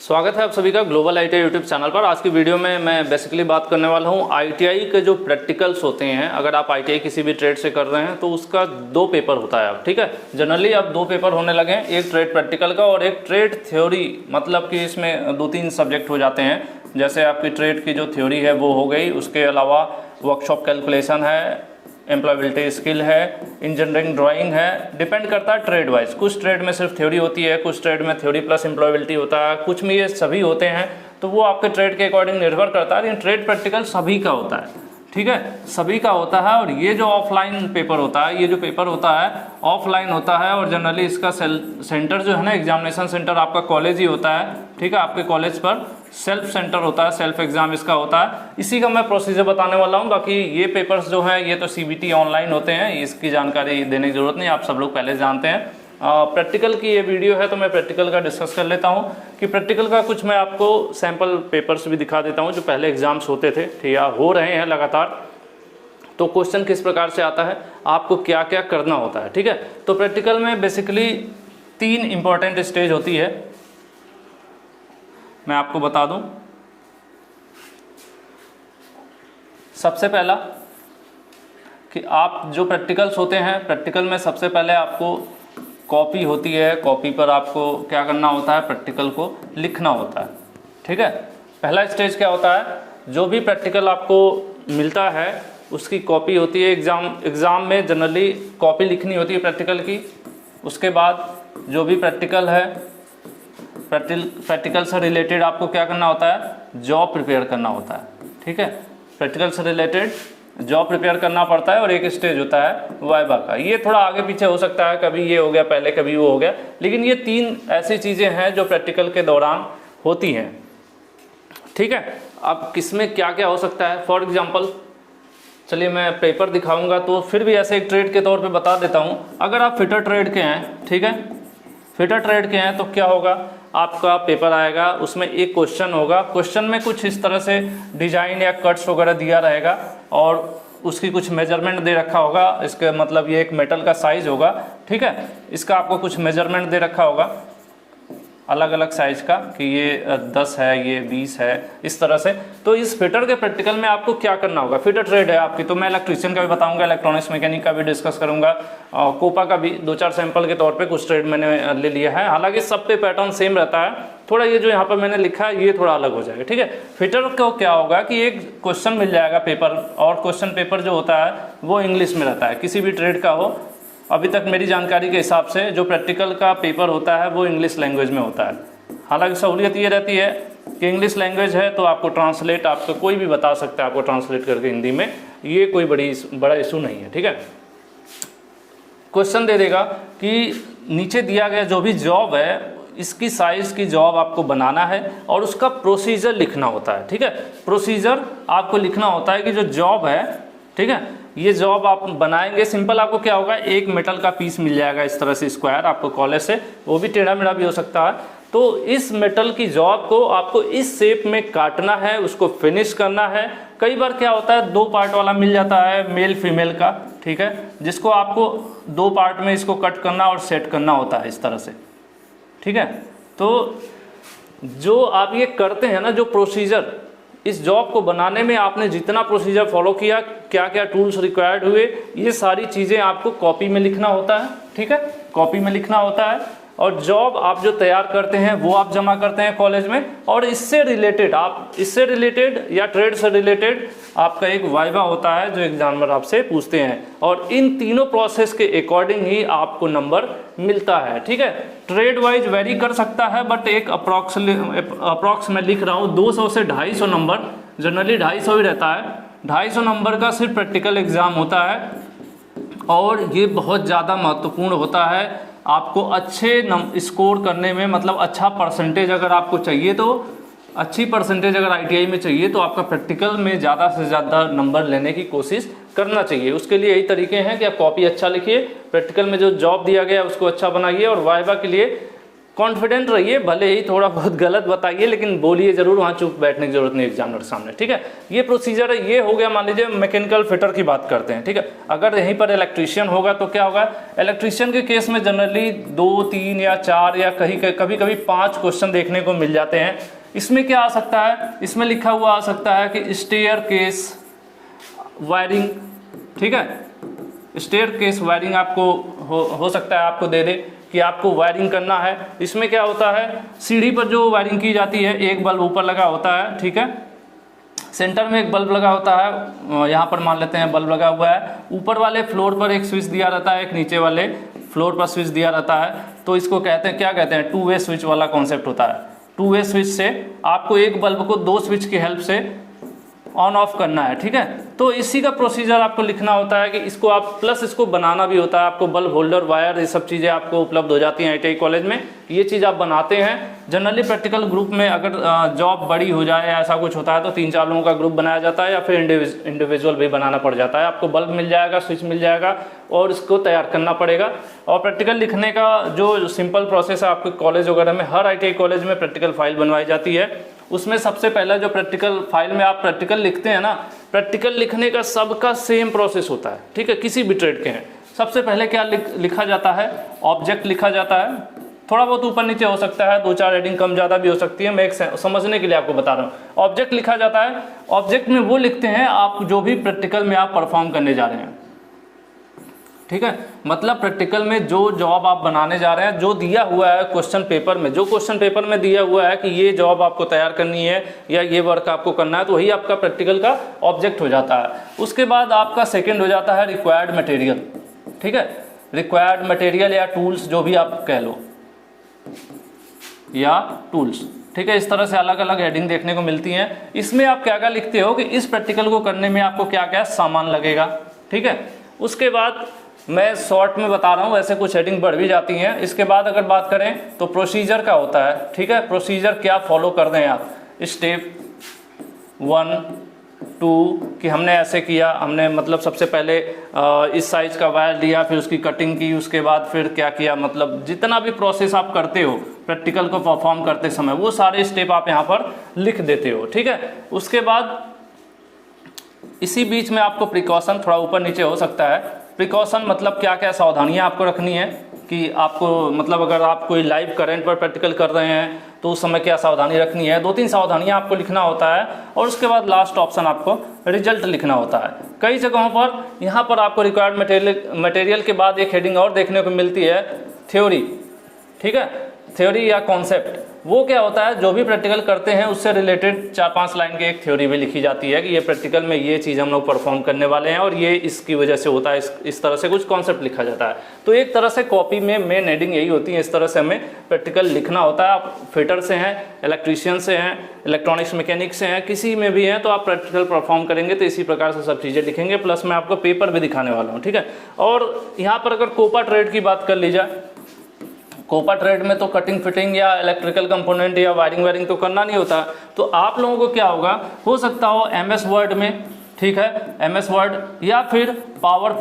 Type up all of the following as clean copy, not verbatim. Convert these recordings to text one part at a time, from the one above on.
स्वागत है आप सभी का ग्लोबल आईटीआई यूट्यूब चैनल पर। आज की वीडियो में मैं बेसिकली बात करने वाला हूं आईटीआई के जो प्रैक्टिकल्स होते हैं। अगर आप आईटीआई किसी भी ट्रेड से कर रहे हैं तो उसका 2 पेपर होता है अब, ठीक है। जनरली अब 2 पेपर होने लगे हैं, एक ट्रेड प्रैक्टिकल का और एक ट्रेड थ्योरी, मतलब कि इसमें 2-3 सब्जेक्ट हो जाते हैं। जैसे आपकी ट्रेड की जो थ्योरी है वो हो गई, उसके अलावा वर्कशॉप कैलकुलेशन है, एम्प्लॉयबिलिटी स्किल है, इंजीनियरिंग ड्राइंग है। डिपेंड करता है ट्रेड वाइज। कुछ ट्रेड में सिर्फ थ्योरी होती है, कुछ ट्रेड में थ्योरी प्लस एम्प्लॉयबिलिटी होता है, कुछ में ये सभी होते हैं। तो वो आपके ट्रेड के अकॉर्डिंग निर्भर करता है, लेकिन ट्रेड प्रैक्टिकल सभी का होता है, ठीक है, सभी का होता है। और ये जो ऑफलाइन पेपर होता है, ये जो पेपर होता है ऑफलाइन होता है और जनरली इसका सेंटर जो है ना, एग्जामिनेशन सेंटर आपका कॉलेज ही होता है, ठीक है। आपके कॉलेज पर सेल्फ सेंटर होता है, सेल्फ एग्जाम इसका होता है। इसी का मैं प्रोसीजर बताने वाला हूँ। बाकी ये पेपर्स जो हैं ये तो सीबीटी ऑनलाइन होते हैं, इसकी जानकारी देने की जरूरत नहीं, आप सब लोग पहले जानते हैं। प्रैक्टिकल की ये वीडियो है तो मैं प्रैक्टिकल का डिस्कस कर लेता हूँ कि प्रैक्टिकल का कुछ मैं आपको सैम्पल पेपर्स भी दिखा देता हूँ जो पहले एग्जाम्स होते थे, ठीक है, हो रहे हैं लगातार। तो क्वेश्चन किस प्रकार से आता है, आपको क्या क्या करना होता है, ठीक है। तो प्रैक्टिकल में बेसिकली 3 इंपॉर्टेंट स्टेज होती है, मैं आपको बता दूं। सबसे पहला कि आप जो प्रैक्टिकल्स होते हैं, प्रैक्टिकल में सबसे पहले आपको कॉपी होती है, कॉपी पर आपको क्या करना होता है, प्रैक्टिकल को लिखना होता है, ठीक है। पहला स्टेज क्या होता है, जो भी प्रैक्टिकल आपको मिलता है उसकी कॉपी होती है। एग्ज़ाम में जनरली कॉपी लिखनी होती है प्रैक्टिकल की। उसके बाद जो भी प्रैक्टिकल है, प्रैक्टिकल से रिलेटेड आपको क्या करना होता है, जॉब प्रिपेयर करना होता है, ठीक है। प्रैक्टिकल से रिलेटेड जॉब प्रिपेयर करना पड़ता है और एक स्टेज होता है वाइवा का। ये थोड़ा आगे पीछे हो सकता है, कभी ये हो गया पहले, कभी वो हो गया, लेकिन ये 3 ऐसी चीज़ें हैं जो प्रैक्टिकल के दौरान होती हैं, ठीक है। अब किसमें क्या क्या हो सकता है, फॉर एग्जाम्पल चलिए मैं पेपर दिखाऊंगा तो फिर भी ऐसे एक ट्रेड के तौर पे बता देता हूँ। अगर आप फिटर ट्रेड के हैं, ठीक है, फिटर ट्रेड के हैं तो क्या होगा, आपका पेपर आएगा, उसमें एक क्वेश्चन होगा। क्वेश्चन में कुछ इस तरह से डिजाइन या कट्स वगैरह दिया रहेगा और उसकी कुछ मेजरमेंट दे रखा होगा। इसके मतलब ये एक मेटल का साइज होगा, ठीक है, इसका आपको कुछ मेजरमेंट दे रखा होगा अलग अलग साइज का कि ये 10 है, ये 20 है, इस तरह से। तो इस फिटर के प्रैक्टिकल में आपको क्या करना होगा, फिटर ट्रेड है आपकी, तो मैं इलेक्ट्रीशियन का भी बताऊंगा, इलेक्ट्रॉनिक्स मैकेनिक का भी डिस्कस करूंगा, कोपा का भी 2-4 सैंपल के तौर पे कुछ ट्रेड मैंने ले लिया है। हालांकि सब पे पैटर्न सेम रहता है, थोड़ा ये जो यहाँ पर मैंने लिखा है ये थोड़ा अलग हो जाएगा, ठीक है। फिटर को क्या होगा कि एक क्वेश्चन मिल जाएगा पेपर, और क्वेश्चन पेपर जो होता है वो इंग्लिश में रहता है, किसी भी ट्रेड का हो। अभी तक मेरी जानकारी के हिसाब से जो प्रैक्टिकल का पेपर होता है वो इंग्लिश लैंग्वेज में होता है। हालांकि सहूलियत ये रहती है कि इंग्लिश लैंग्वेज है तो आपको ट्रांसलेट, आपको कोई भी बता सकता है आपको ट्रांसलेट करके हिंदी में, ये कोई बड़ा इशू नहीं है, ठीक है। क्वेश्चन दे देगा कि नीचे दिया गया जो भी जॉब है इसकी साइज़ की जॉब आपको बनाना है और उसका प्रोसीजर लिखना होता है, ठीक है। प्रोसीजर आपको लिखना होता है कि जो जॉब है, ठीक है, ये जॉब आप बनाएंगे। सिंपल आपको क्या होगा, एक मेटल का पीस मिल जाएगा इस तरह से स्क्वायर आपको कॉलेज से, वो भी टेढ़ा मेढ़ा भी हो सकता है। तो इस मेटल की जॉब को आपको इस शेप में काटना है, उसको फिनिश करना है। कई बार क्या होता है 2 पार्ट वाला मिल जाता है मेल फीमेल का, ठीक है, जिसको आपको 2 पार्ट में इसको कट करना और सेट करना होता है इस तरह से, ठीक है। तो जो आप ये करते हैं ना, जो प्रोसीजर, इस जॉब को बनाने में आपने जितना प्रोसीजर फॉलो किया, क्या क्या टूल्स रिक्वायर्ड हुए, ये सारी चीज़ें आपको कॉपी में लिखना होता है, ठीक है, कॉपी में लिखना होता है। और जॉब आप जो तैयार करते हैं वो आप जमा करते हैं कॉलेज में, और इससे रिलेटेड या ट्रेड से रिलेटेड आपका एक वाइवा होता है जो एग्जामिनर आपसे पूछते हैं, और इन तीनों प्रोसेस के अकॉर्डिंग ही आपको नंबर मिलता है, ठीक है। ट्रेड वाइज वेरी कर सकता है, बट एक अप्रॉक्स मैं लिख रहा हूँ 200 से 250 नंबर, जनरली 250 ही रहता है। 250 नंबर का सिर्फ प्रैक्टिकल एग्जाम होता है और ये बहुत ज़्यादा महत्वपूर्ण होता है आपको अच्छे स्कोर करने में। मतलब अच्छा परसेंटेज अगर आपको चाहिए, तो अच्छी परसेंटेज अगर आईटीआई में चाहिए तो आपका प्रैक्टिकल में ज़्यादा से ज़्यादा नंबर लेने की कोशिश करना चाहिए। उसके लिए यही तरीके हैं कि आप कॉपी अच्छा लिखिए, प्रैक्टिकल में जो जॉब दिया गया है उसको अच्छा बनाइए, और वाइवा के लिए कॉन्फिडेंट रहिए, भले ही थोड़ा बहुत गलत बताइए लेकिन बोलिए ज़रूर, वहाँ चुप बैठने की जरूरत नहीं एग्जामिनर के सामने, ठीक है। ये प्रोसीजर है, ये हो गया। मान लीजिए मैकेनिकल फिटर की बात करते हैं, ठीक है। अगर यहीं पर इलेक्ट्रीशियन होगा तो क्या होगा, इलेक्ट्रीशियन के केस में जनरली 2, 3 या 4 या कभी कभी 5 क्वेश्चन देखने को मिल जाते हैं। इसमें क्या आ सकता है, इसमें लिखा हुआ आ सकता है कि स्टेयर केस वायरिंग, ठीक है। स्टेयर केस वायरिंग आपको हो सकता है आपको दे दे कि आपको वायरिंग करना है। इसमें क्या होता है, सीढ़ी पर जो वायरिंग की जाती है, एक बल्ब ऊपर लगा होता है, ठीक है। सेंटर में एक बल्ब लगा होता है, यहाँ पर मान लेते हैं बल्ब लगा हुआ है। ऊपर वाले फ्लोर पर एक स्विच दिया रहता है, एक नीचे वाले फ्लोर पर स्विच दिया रहता है। तो इसको कहते हैं, क्या कहते हैं, 2 वे स्विच वाला कॉन्सेप्ट होता है। 2 वे स्विच से आपको एक बल्ब को 2 स्विच की हेल्प से ऑन ऑफ करना है, ठीक है। तो इसी का प्रोसीजर आपको लिखना होता है कि इसको आप प्लस इसको बनाना भी होता है। आपको बल्ब होल्डर, वायर, ये सब चीज़ें आपको उपलब्ध हो जाती हैं ITI कॉलेज में। ये चीज़ आप बनाते हैं। जनरली प्रैक्टिकल ग्रुप में अगर जॉब बड़ी हो जाए या ऐसा कुछ होता है तो 3-4 लोगों का ग्रुप बनाया जाता है या फिर इंडिविजुअल भी बनाना पड़ जाता है। आपको बल्ब मिल जाएगा, स्विच मिल जाएगा और इसको तैयार करना पड़ेगा। और प्रैक्टिकल लिखने का जो सिंपल प्रोसेस है, आपके कॉलेज वगैरह में, हर ITI कॉलेज में प्रैक्टिकल फाइल बनवाई जाती है। उसमें सबसे पहला जो प्रैक्टिकल फाइल में आप प्रैक्टिकल लिखते हैं ना, प्रैक्टिकल लिखने का सबका सेम प्रोसेस होता है, ठीक है, किसी भी ट्रेड के हैं। सबसे पहले क्या लिखा जाता है, ऑब्जेक्ट लिखा जाता है। थोड़ा बहुत ऊपर नीचे हो सकता है, 2-4 हेडिंग कम ज़्यादा भी हो सकती है, मैं एक समझने के लिए आपको बता रहा हूँ। ऑब्जेक्ट लिखा जाता है। ऑब्जेक्ट में वो लिखते हैं आप जो भी प्रैक्टिकल में आप परफॉर्म करने जा रहे हैं, ठीक है। मतलब प्रैक्टिकल में जो जॉब आप बनाने जा रहे हैं, जो दिया हुआ है क्वेश्चन पेपर में, जो क्वेश्चन पेपर में दिया हुआ है कि ये जॉब आपको तैयार करनी है या ये वर्क आपको करना है, तो वही आपका प्रैक्टिकल का ऑब्जेक्ट हो जाता है। उसके बाद आपका सेकंड हो जाता है रिक्वायर्ड मटेरियल, ठीक है। रिक्वायर्ड मटेरियल या टूल्स, जो भी आप कह लो, या टूल्स, ठीक है। इस तरह से अलग अलग हेडिंग देखने को मिलती हैं। इसमें आप क्या क्या लिखते हो कि इस प्रैक्टिकल को करने में आपको क्या क्या सामान लगेगा, ठीक है। उसके बाद मैं शॉर्ट में बता रहा हूँ, वैसे कुछ हेडिंग बढ़ भी जाती हैं। इसके बाद अगर बात करें तो प्रोसीजर का होता है, ठीक है। प्रोसीजर क्या फॉलो कर दें आप, स्टेप 1, 2 कि हमने ऐसे किया, हमने मतलब सबसे पहले इस साइज का वायर लिया, फिर उसकी कटिंग की, उसके बाद फिर क्या किया, मतलब जितना भी प्रोसेस आप करते हो प्रैक्टिकल को परफॉर्म करते समय, वो सारे स्टेप आप यहाँ पर लिख देते हो, ठीक है। उसके बाद इसी बीच में आपको प्रिकॉशन थोड़ा ऊपर नीचे हो सकता है। प्रिकॉशन मतलब क्या क्या सावधानियां आपको रखनी है कि आपको, मतलब अगर आप कोई लाइव करंट पर प्रैक्टिकल कर रहे हैं तो उस समय क्या सावधानी रखनी है, 2-3 सावधानियां आपको लिखना होता है। और उसके बाद लास्ट ऑप्शन आपको रिजल्ट लिखना होता है। कई जगहों पर यहाँ पर आपको रिक्वायर्ड मटेरियल के बाद एक हेडिंग और देखने को मिलती है, थ्योरी, ठीक है। थ्योरी या कॉन्सेप्ट, वो क्या होता है, जो भी प्रैक्टिकल करते हैं उससे रिलेटेड 4-5 लाइन की एक थ्योरी भी लिखी जाती है कि ये प्रैक्टिकल में ये चीज़ हम लोग परफॉर्म करने वाले हैं और ये इसकी वजह से होता है, इस तरह से कुछ कॉन्सेप्ट लिखा जाता है। तो एक तरह से कॉपी में मेन हेडिंग यही होती है, इस तरह से हमें प्रैक्टिकल लिखना होता है। आप फिटर से हैं, इलेक्ट्रीशियन से हैं, इलेक्ट्रॉनिक्स मैकेनिक से हैं, किसी में भी हैं तो आप प्रैक्टिकल परफॉर्म करेंगे तो इसी प्रकार से सब चीज़ें लिखेंगे। प्लस मैं आपको पेपर भी दिखाने वाला हूँ, ठीक है। और यहाँ पर अगर कोपा ट्रेड की बात कर ली जाए, कोपा ट्रेड में तो कटिंग फिटिंग या इलेक्ट्रिकल कंपोनेंट या वायरिंग तो करना नहीं होता। तो आप लोगों को क्या होगा, हो सकता हो MS वर्ड में, ठीक है, MS वर्ड या फिर पावर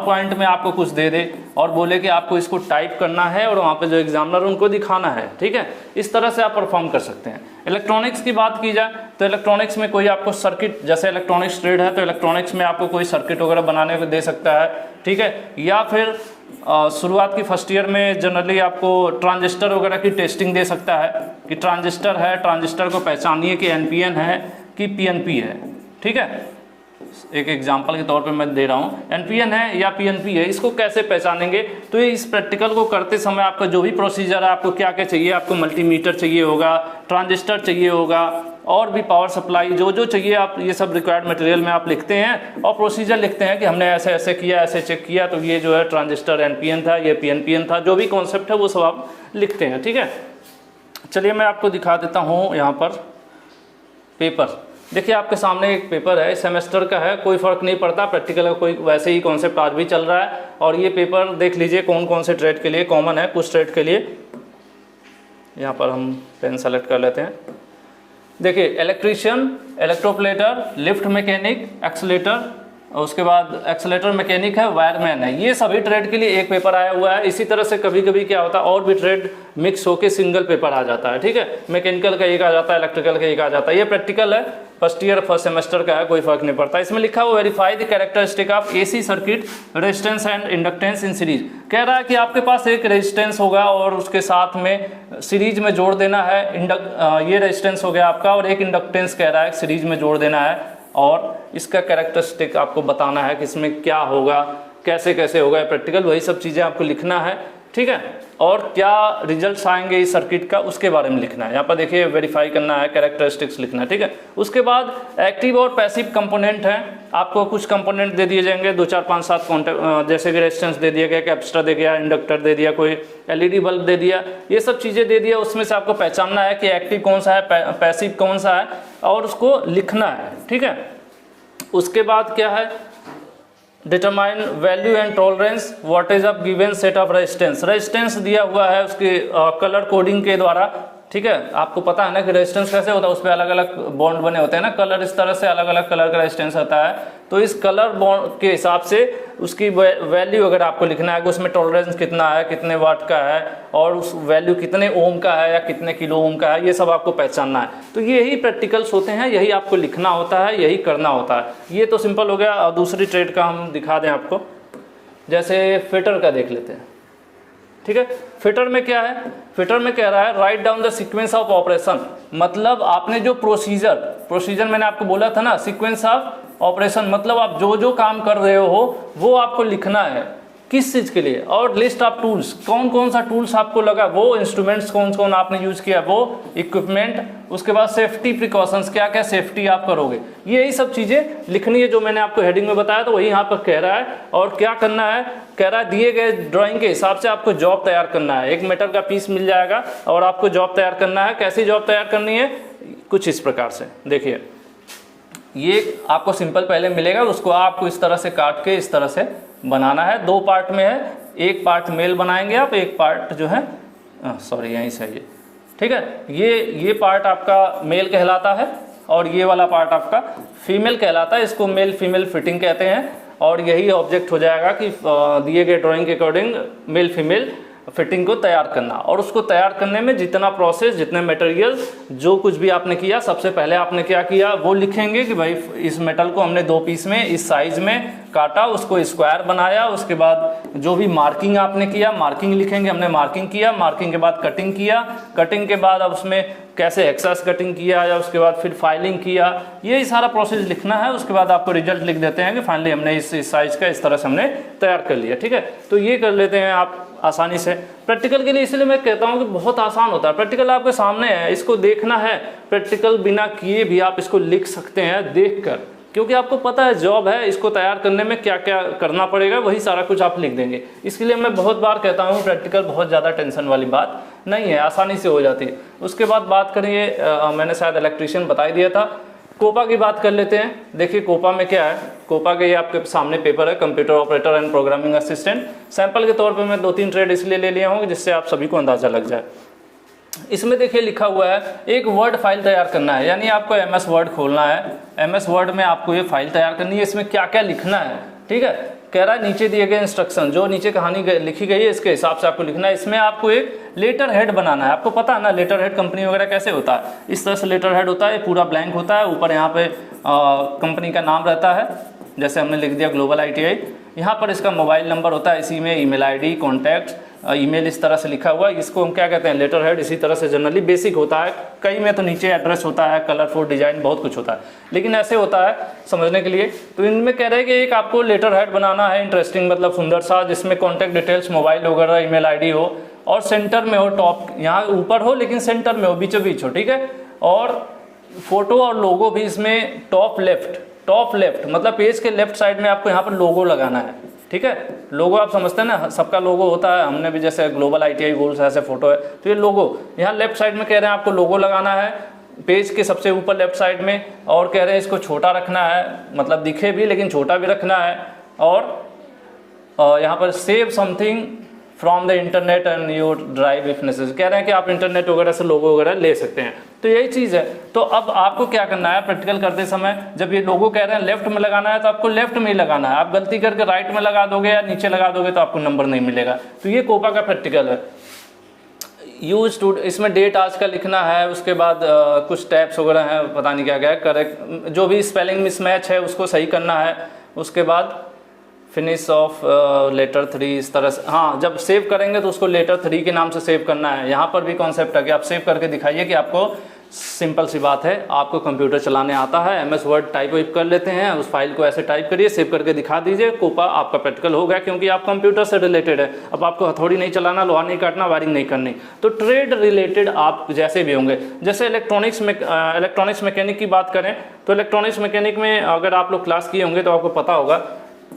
पॉइंट में आपको कुछ दे दे और बोले कि आपको इसको टाइप करना है और वहाँ पे जो एग्जामिनर उनको दिखाना है, ठीक है। इस तरह से आप परफॉर्म कर सकते हैं। इलेक्ट्रॉनिक्स की बात की जाए तो इलेक्ट्रॉनिक्स में कोई आपको सर्किट, जैसे इलेक्ट्रॉनिक्स ट्रेड है तो इलेक्ट्रॉनिक्स में आपको कोई सर्किट वगैरह बनाने को दे सकता है, ठीक है। या फिर शुरुआत की फर्स्ट ईयर में जनरली आपको ट्रांजिस्टर वगैरह की टेस्टिंग दे सकता है कि ट्रांजिस्टर है, ट्रांजिस्टर को पहचानिए कि NPN है कि PNP है, ठीक है। एक एग्जांपल के तौर पे मैं दे रहा हूँ, NPN है या PNP है, इसको कैसे पहचानेंगे। तो ये इस प्रैक्टिकल को करते समय आपका जो भी प्रोसीजर है, आपको क्या क्या चाहिए, आपको मल्टीमीटर चाहिए होगा, ट्रांजिस्टर चाहिए होगा और भी पावर सप्लाई, जो जो चाहिए आप ये सब रिक्वायर्ड मटेरियल में आप लिखते हैं और प्रोसीजर लिखते हैं कि हमने ऐसे ऐसे किया, ऐसे चेक किया, तो ये जो है ट्रांजिस्टर NPN था, ये PNPN था, जो भी कॉन्सेप्ट है वो सब आप लिखते हैं, ठीक है। चलिए मैं आपको दिखा देता हूँ यहाँ पर पेपर। देखिए आपके सामने एक पेपर है, सेमेस्टर का है, कोई फ़र्क नहीं पड़ता, प्रैक्टिकल का कोई वैसे ही कॉन्सेप्ट आज भी चल रहा है। और ये पेपर देख लीजिए कौन कौन से ट्रेड के लिए कॉमन है, कुछ ट्रेड के लिए। यहाँ पर हम पेन सेलेक्ट कर लेते हैं। देखिए इलेक्ट्रीशियन, इलेक्ट्रोप्लेटर, लिफ्ट मैकेनिक, एक्सीलेटर, उसके बाद एक्सेलेरेटर मैकेनिक है, वायरमैन है। ये सभी ट्रेड के लिए एक पेपर आया हुआ है। इसी तरह से कभी कभी क्या होता है और भी ट्रेड मिक्स होके सिंगल पेपर आ जाता है, ठीक है। मैकेनिकल का एक आ जाता है, इलेक्ट्रिकल का एक आ जाता है। ये प्रैक्टिकल है, फर्स्ट ईयर फर्स्ट सेमेस्टर का है, कोई फर्क नहीं पड़ता। इसमें लिखा हुआ verify the characteristic of AC circuit resistance and inductance in series. कह रहा है कि आपके पास एक रेजिस्टेंस होगा और उसके साथ में सीरीज में जोड़ देना है ये रेजिस्टेंस हो गया आपका, और एक इंडक्टेंस कह रहा है सीरीज में जोड़ देना है, और इसका कैरेक्टरिस्टिक आपको बताना है कि इसमें क्या होगा, कैसे कैसे होगा प्रैक्टिकल, वही सब चीज़ें आपको लिखना है, ठीक है। और क्या रिजल्ट्स आएंगे इस सर्किट का उसके बारे में लिखना है। यहाँ पर देखिए वेरीफाई करना है, कैरेक्टरिस्टिक्स लिखना है, ठीक है। उसके बाद एक्टिव और पैसिव कंपोनेंट हैं। आपको कुछ कंपोनेंट दे दिए जाएंगे 2 4 5 7 कॉन्टेक्ट, जैसे कि रेजिस्टेंस दे दिया गया, कैपेसिटर दे दिया, इंडक्टर दे दिया, कोई एलईडी बल्ब दे दिया, ये सब चीज़ें दे दिया। उसमें से आपको पहचानना है कि एक्टिव कौन सा है, पैसिव कौन सा है, और उसको लिखना है, ठीक है। उसके बाद क्या है, determine value and tolerance voltage of given set of resistance. Resistance दिया हुआ है उसके कलर कोडिंग के द्वारा, ठीक है। आपको पता है ना कि रेजिस्टेंस कैसे होता है, उस पर अलग अलग बॉन्ड बने होते हैं ना, कलर इस तरह से अलग अलग कलर का रेजिस्टेंस होता है। तो इस कलर बॉन्ड के हिसाब से उसकी वैल्यू अगर आपको लिखना है कि उसमें टॉलरेंस कितना है, कितने वाट का है, और उस वैल्यू कितने ओम का है या कितने किलो ओम का है, ये सब आपको पहचानना है। तो यही प्रैक्टिकल्स होते हैं, यही आपको लिखना होता है, यही करना होता है। ये तो सिंपल हो गया। दूसरी ट्रेड का हम दिखा दें आपको, जैसे फिटर का देख लेते हैं, ठीक है। फिटर में क्या है, फिटर में कह रहा है write down the sequence of operation. मतलब आपने जो प्रोसीजर मैंने आपको बोला था ना, सीक्वेंस ऑफ ऑपरेशन, मतलब आप जो जो काम कर रहे हो वो आपको लिखना है, किस चीज़ के लिए, और लिस्ट ऑफ टूल्स, कौन कौन सा टूल्स आपको लगा, वो इंस्ट्रूमेंट्स कौन कौन आपने यूज किया, वो इक्विपमेंट, उसके बाद सेफ्टी प्रिकॉशंस, क्या क्या सेफ्टी आप करोगे, यही सब चीज़ें लिखनी है जो मैंने आपको हेडिंग में बताया। तो वही यहाँ पर कह रहा है। और क्या करना है, कह रहा है दिए गए ड्राइंग के हिसाब से आपको जॉब तैयार करना है। एक मेटल का पीस मिल जाएगा और आपको जॉब तैयार करना है। कैसी जॉब तैयार करनी है, कुछ इस प्रकार से देखिए, ये आपको सिंपल पहले मिलेगा, उसको आपको इस तरह से काट के इस तरह से बनाना है। 2 पार्ट में है, एक पार्ट मेल बनाएंगे आप, एक पार्ट जो है सॉरी यहीं से ये, ठीक है। ये पार्ट आपका मेल कहलाता है और ये वाला पार्ट आपका फीमेल कहलाता है। इसको मेल फीमेल फिटिंग कहते हैं। और यही ऑब्जेक्ट हो जाएगा कि दिए गए ड्राइंग के अकॉर्डिंग मेल फीमेल फिटिंग को तैयार करना। और उसको तैयार करने में जितना प्रोसेस, जितने मटेरियल, जो कुछ भी आपने किया, सबसे पहले आपने क्या किया वो लिखेंगे कि भाई इस मेटल को हमने 2 पीस में इस साइज में काटा, उसको स्क्वायर बनाया। उसके बाद जो भी मार्किंग आपने किया, मार्किंग लिखेंगे, हमने मार्किंग किया, मार्किंग के बाद कटिंग किया, कटिंग के बाद अब उसमें कैसे एक्सेस कटिंग किया, या उसके बाद फिर फाइलिंग किया, ये सारा प्रोसेस लिखना है। उसके बाद आपको रिजल्ट लिख देते हैं कि फाइनली हमने इस साइज का इस तरह से हमने तैयार कर लिया, ठीक है। तो ये कर लेते हैं आप आसानी से। प्रैक्टिकल के लिए इसलिए मैं कहता हूँ कि बहुत आसान होता है। प्रैक्टिकल आपके सामने है, इसको देखना है। प्रैक्टिकल बिना किए भी आप इसको लिख सकते हैं देखकर, क्योंकि आपको पता है जॉब है, इसको तैयार करने में क्या क्या करना पड़ेगा, वही सारा कुछ आप लिख देंगे। इसके लिए मैं बहुत बार कहता हूँ प्रैक्टिकल बहुत ज़्यादा टेंशन वाली बात नहीं है, आसानी से हो जाती है। उसके बाद बात करेंगे, मैंने शायद इलेक्ट्रीशियन बता ही दिया था। कोपा की बात कर लेते हैं। देखिए कोपा में क्या है, कोपा के ये आपके सामने पेपर है, computer operator and programming assistant. Sample के तौर पे मैं 2-3 ट्रेड इसलिए ले लिया हूँ जिससे आप सभी को अंदाज़ा लग जाए। इसमें देखिए लिखा हुआ है एक वर्ड फाइल तैयार करना है, यानी आपको MS वर्ड खोलना है। MS वर्ड में आपको ये फाइल तैयार करनी है। इसमें क्या क्या लिखना है, ठीक है। कह रहा है नीचे दिए गए इंस्ट्रक्शन, जो नीचे कहानी लिखी गई है इसके हिसाब से आपको लिखना है। इसमें आपको एक लेटर हेड बनाना है। आपको पता है ना लेटर हेड कंपनी वगैरह कैसे होता है, इस तरह से लेटर हेड होता है, पूरा ब्लैंक होता है। ऊपर यहाँ पे कंपनी का नाम रहता है, जैसे हमने लिख दिया ग्लोबल ITI। यहाँ पर इसका मोबाइल नंबर होता है, इसी में ईमेल ID, कॉन्टैक्ट, ईमेल इस तरह से लिखा हुआ है। इसको हम क्या कहते हैं, लेटर हेड। इसी तरह से जनरली बेसिक होता है, कई में तो नीचे एड्रेस होता है, कलरफुल डिजाइन, बहुत कुछ होता है, लेकिन ऐसे होता है समझने के लिए। तो इनमें कह रहे हैं कि एक आपको लेटर हेड बनाना है, इंटरेस्टिंग मतलब सुंदर सा, जिसमें कॉन्टैक्ट डिटेल्स, मोबाइल वगैरह, ईमेल ID हो, और सेंटर में हो, टॉप यहाँ ऊपर हो लेकिन सेंटर में हो, बीचों बीच हो, ठीक है। और फोटो और लोगो भी इसमें टॉप लेफ्ट मतलब पेज के लेफ्ट साइड में आपको यहाँ पर लोगो लगाना है, ठीक है। लोगो आप समझते हैं ना, सबका लोगो होता है, हमने भी जैसे ग्लोबल ITI गोल्स ऐसे फोटो है, तो ये लोगो यहाँ लेफ्ट साइड में कह रहे हैं आपको लोगो लगाना है, पेज के सबसे ऊपर लेफ्ट साइड में। और कह रहे हैं इसको छोटा रखना है, मतलब दिखे भी लेकिन छोटा भी रखना है। और यहाँ पर save something from the internet and your drive if necessary, कह रहे हैं कि आप इंटरनेट वगैरह से लोगो वगैरह ले सकते हैं। तो यही चीज़ है। तो अब आपको क्या करना है प्रैक्टिकल करते समय, जब ये लोगो कह रहे हैं लेफ्ट में लगाना है तो आपको लेफ्ट में ही लगाना है। आप गलती करके राइट में लगा दोगे या नीचे लगा दोगे तो आपको नंबर नहीं मिलेगा। तो ये कोपा का प्रैक्टिकल है। यूज टू, इसमें डेट आज का लिखना है, उसके बाद कुछ टैप्स वगैरह हैं, पता नहीं क्या क्या है, करेक्ट जो भी स्पेलिंग मिसमैच है उसको सही करना है। उसके बाद फिनिश ऑफ लेटर 3 इस तरह से, हाँ जब सेव करेंगे तो उसको लेटर 3 के नाम से सेव करना है। यहाँ पर भी कॉन्सेप्ट है कि आप सेव करके दिखाइए कि आपको, सिंपल सी बात है, आपको कंप्यूटर चलाने आता है, MS वर्ड टाइप वाइप कर लेते हैं, उस फाइल को ऐसे टाइप करिए, सेव करके दिखा दीजिए, कोपा आपका प्रैक्टिकल हो गया, क्योंकि आप कंप्यूटर से रिलेटेड है। अब आपको हथौड़ी नहीं चलाना, लोहा नहीं काटना, वायरिंग नहीं करनी। तो ट्रेड रिलेटेड आप जैसे भी होंगे, जैसे इलेक्ट्रॉनिक्स मैकेनिक की बात करें तो इलेक्ट्रॉनिक्स मैकेनिक में अगर आप लोग क्लास किए होंगे तो आपको पता होगा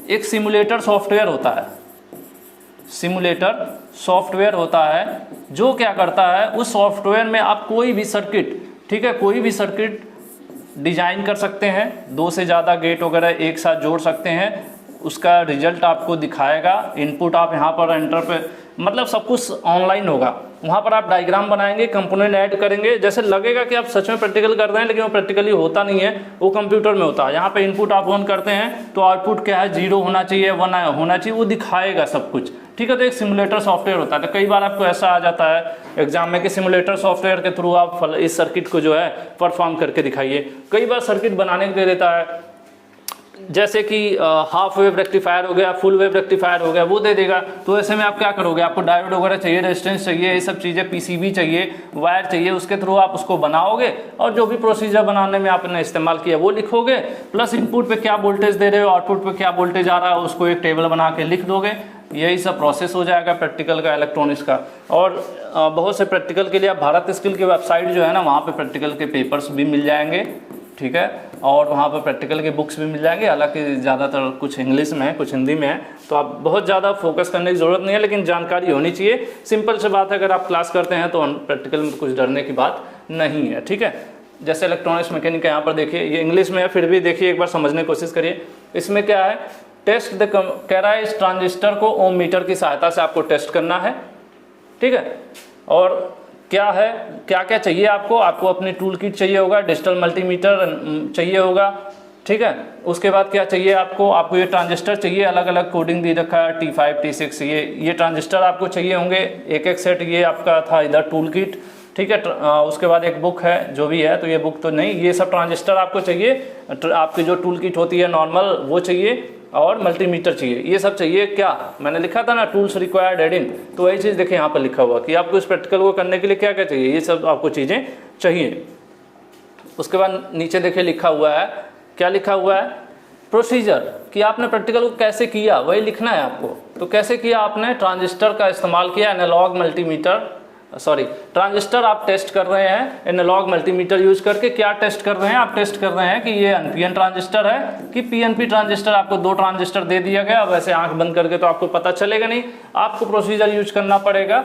एक सिमुलेटर सॉफ्टवेयर होता है। सिमुलेटर सॉफ्टवेयर होता है जो क्या करता है, उस सॉफ्टवेयर में आप कोई भी सर्किट, ठीक है, कोई भी सर्किट डिजाइन कर सकते हैं, 2 से ज़्यादा गेट वगैरह एक साथ जोड़ सकते हैं, उसका रिजल्ट आपको दिखाएगा। इनपुट आप यहाँ पर एंटर पे, मतलब सब कुछ ऑनलाइन होगा। वहाँ पर आप डायग्राम बनाएंगे, कंपोनेंट ऐड करेंगे, जैसे लगेगा कि आप सच में प्रैक्टिकल कर रहे हैं, लेकिन वो प्रैक्टिकली होता नहीं है, वो कंप्यूटर में होता है। यहाँ पे इनपुट आप ऑन करते हैं तो आउटपुट क्या है, 0 होना चाहिए, 1 होना चाहिए, वो दिखाएगा सब कुछ, ठीक है। तो एक सिमुलेटर सॉफ्टवेयर होता है। तो कई बार आपको ऐसा आ जाता है एग्जाम में कि सिमुलेटर सॉफ्टवेयर के थ्रू आप इस सर्किट को जो है परफॉर्म करके दिखाइए। कई बार सर्किट बनाने के दे देता है, जैसे कि हाफ वेव रेक्टिफायर हो गया, फुल वेव रेक्टिफायर हो गया, वो दे देगा। तो ऐसे में आप क्या करोगे, आपको डायोड वगैरह चाहिए, रेजिस्टेंस चाहिए, ये सब चीज़ें, PCB चाहिए, वायर चाहिए, उसके थ्रू आप उसको बनाओगे और जो भी प्रोसीजर बनाने में आपने इस्तेमाल किया वो लिखोगे, प्लस इनपुट पे क्या वोल्टेज दे रहे हो, आउटपुट पे क्या वोल्टेज आ रहा है, उसको एक टेबल बना के लिख दोगे। यही सब प्रोसेस हो जाएगा प्रैक्टिकल का, इलेक्ट्रॉनिक्स का। और बहुत से प्रैक्टिकल के लिए आप भारत स्किल की वेबसाइट जो है ना, वहाँ पे प्रैक्टिकल के पेपर्स भी मिल जाएंगे, ठीक है, और वहाँ पर प्रैक्टिकल के बुक्स भी मिल जाएंगे। हालांकि ज़्यादातर कुछ इंग्लिश में है, कुछ हिंदी में है, तो आप बहुत ज़्यादा फोकस करने की ज़रूरत नहीं है, लेकिन जानकारी होनी चाहिए। सिंपल सी बात है, अगर आप क्लास करते हैं तो प्रैक्टिकल में कुछ डरने की बात नहीं है, ठीक है। जैसे इलेक्ट्रॉनिक्स मैकेनिक यहाँ पर देखिए, ये इंग्लिश में है, फिर भी देखिए एक बार समझने की कोशिश करिए। इसमें क्या है, टेस्ट द, कह रहा है इस ट्रांजिस्टर को ओम मीटर की सहायता से आपको टेस्ट करना है, ठीक है। और क्या है, क्या क्या चाहिए आपको, आपको अपनी टूल किट चाहिए होगा, डिजिटल मल्टीमीटर चाहिए होगा, ठीक है। उसके बाद क्या चाहिए आपको ये ट्रांजिस्टर चाहिए, अलग अलग कोडिंग दी रखा है, T5 T6, ये ट्रांजिस्टर आपको चाहिए होंगे, एक एक सेट। ये आपका था इधर टूल किट, ठीक है। उसके बाद एक बुक है, जो भी है, तो ये बुक तो नहीं, ये सब ट्रांजिस्टर आपको चाहिए। आपकी जो टूल किट होती है नॉर्मल, वो चाहिए, और मल्टीमीटर चाहिए, ये सब चाहिए। क्या मैंने लिखा था ना, टूल्स रिक्वायर्ड एडिंग, तो वही चीज़ देखिए यहाँ पर लिखा हुआ कि आपको इस प्रैक्टिकल को करने के लिए क्या क्या चाहिए, ये सब आपको चीज़ें चाहिए। उसके बाद नीचे देखिए लिखा हुआ है, क्या लिखा हुआ है, प्रोसीजर, कि आपने प्रैक्टिकल को कैसे किया वही लिखना है आपको। तो कैसे किया आपने, ट्रांजिस्टर का इस्तेमाल किया, एनालॉग मल्टीमीटर, सॉरी ट्रांजिस्टर आप टेस्ट कर रहे हैं एनालॉग मल्टीमीटर यूज करके। क्या टेस्ट कर रहे हैं आप, टेस्ट कर रहे हैं कि ये NPN ट्रांजिस्टर है कि PNP ट्रांजिस्टर। आपको 2 ट्रांजिस्टर दे दिया गया, अब ऐसे आंख बंद करके तो आपको पता चलेगा नहीं, आपको प्रोसीजर यूज करना पड़ेगा।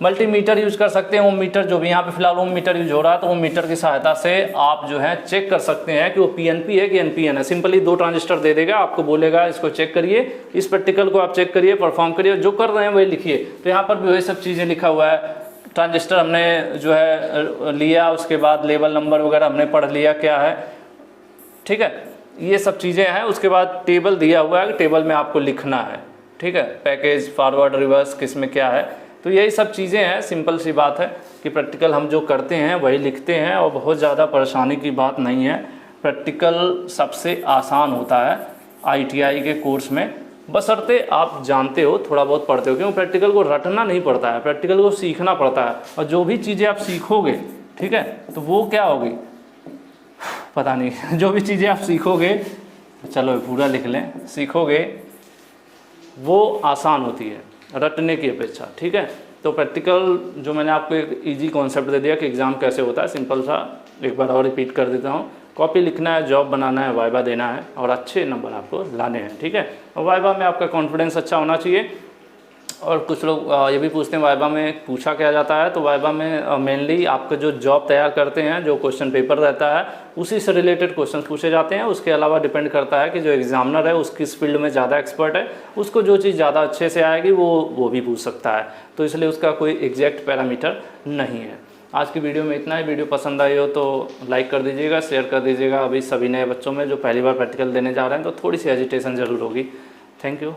मल्टीमीटर यूज कर सकते हैं, ओम मीटर, जो भी यहाँ पे फिलहाल ओम मीटर यूज हो रहा है, तो ओम मीटर की सहायता से आप जो है चेक कर सकते हैं कि वो PNP है कि NPN है। सिंपली 2 ट्रांजिस्टर दे देगा, आपको बोलेगा इसको चेक करिए, इस प्रैक्टिकल को आप चेक करिए, परफॉर्म करिए, जो कर रहे हैं वही लिखिए। तो यहाँ पर भी वही सब चीज़ें लिखा हुआ है। ट्रांजिस्टर हमने जो है लिया, उसके बाद लेवल नंबर वगैरह हमने पढ़ लिया क्या है, ठीक है, ये सब चीज़ें हैं। उसके बाद टेबल दिया हुआ है, टेबल में आपको लिखना है, ठीक है, पैकेज, फॉरवर्ड, रिवर्स, किस में क्या है। तो यही सब चीज़ें हैं, सिंपल सी बात है कि प्रैक्टिकल हम जो करते हैं वही लिखते हैं, और बहुत ज़्यादा परेशानी की बात नहीं है। प्रैक्टिकल सबसे आसान होता है ITI के कोर्स में, बशर्ते आप जानते हो, थोड़ा बहुत पढ़ते हो, क्योंकि प्रैक्टिकल को रटना नहीं पड़ता है, प्रैक्टिकल को सीखना पड़ता है। और जो भी चीज़ें आप सीखोगे, ठीक है, तो वो क्या होगी पता नहीं, जो भी चीज़ें आप सीखोगे, चलो पूरा लिख लें, सीखोगे वो आसान होती है रटने की अपेक्षा, ठीक है। तो प्रैक्टिकल जो मैंने आपको एक ईजी कॉन्सेप्ट दे दिया कि एग्ज़ाम कैसे होता है, सिंपल सा एक बार और रिपीट कर देता हूँ। कॉपी लिखना है, जॉब बनाना है, वाइवा देना है, और अच्छे नंबर आपको लाने हैं, ठीक है। और वाइवा में आपका कॉन्फिडेंस अच्छा होना चाहिए, और कुछ लोग ये भी पूछते हैं वाइवा में पूछा क्या जाता है, तो वाइवा में मेनली आपका जो जॉब तैयार करते हैं, जो क्वेश्चन पेपर रहता है उसी से रिलेटेड क्वेश्चन पूछे जाते हैं। उसके अलावा डिपेंड करता है कि जो एग्जामिनर है उस किस फील्ड में ज़्यादा एक्सपर्ट है, उसको जो चीज़ ज़्यादा अच्छे से आएगी वो भी पूछ सकता है। तो इसलिए उसका कोई एग्जैक्ट पैरामीटर नहीं है। आज की वीडियो में इतना ही। वीडियो पसंद आई हो तो लाइक कर दीजिएगा, शेयर कर दीजिएगा। अभी सभी नए बच्चों में जो पहली बार प्रैक्टिकल देने जा रहे हैं तो थोड़ी सी हेजिटेशन ज़रूर होगी। Thank you.